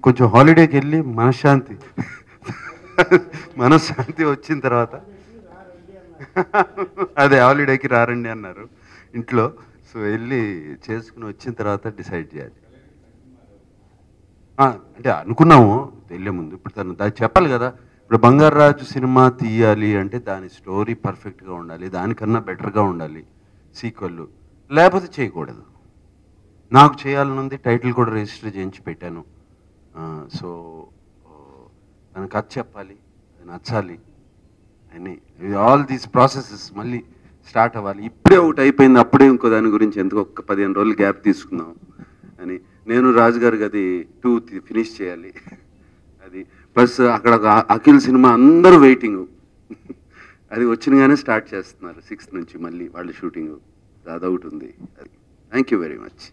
కొంచెం హాలిడేకి వెళ్ళి మనశ్శాంతి వచ్చిన తర్వాత అదే హాలిడేకి రారండి అన్నారు ఇంట్లో. సో వెళ్ళి చేసుకుని వచ్చిన తర్వాత డిసైడ్ చేయాలి. అంటే అనుకున్నాము వెళ్ళే ముందు. ఇప్పుడు తను దాన్ని చెప్పాలి కదా. ఇప్పుడు బంగారాజు సినిమా తీయాలి అంటే దాని స్టోరీ పర్ఫెక్ట్గా ఉండాలి, దానికన్నా బెటర్గా ఉండాలి సీక్వెల్, లేకపోతే చేయకూడదు. నాకు చేయాలనుంది, టైటిల్ కూడా రిజిస్టర్ చేయించి పెట్టాను. సో తన కథ చెప్పాలి, అది నచ్చాలి అని ఆల్ దీస్ ప్రాసెసెస్ మళ్ళీ స్టార్ట్ అవ్వాలి. ఇప్పుడే ఒకటి అయిపోయింది, అప్పుడే ఇంకో దాని గురించి ఎందుకు ఒక 15 రోజులు గ్యాప్ తీసుకుందాం అని. నేను రాజుగారికి అది 2 ఫినిష్ చేయాలి అది. ప్లస్ అక్కడ అఖిల్ సినిమా అందరూ వెయిటింగ్, అది వచ్చినగానే స్టార్ట్ చేస్తున్నారు 6th నుంచి మళ్ళీ వాళ్ళు షూటింగ్. అదొకటి ఉంది. అది. Thank you very much.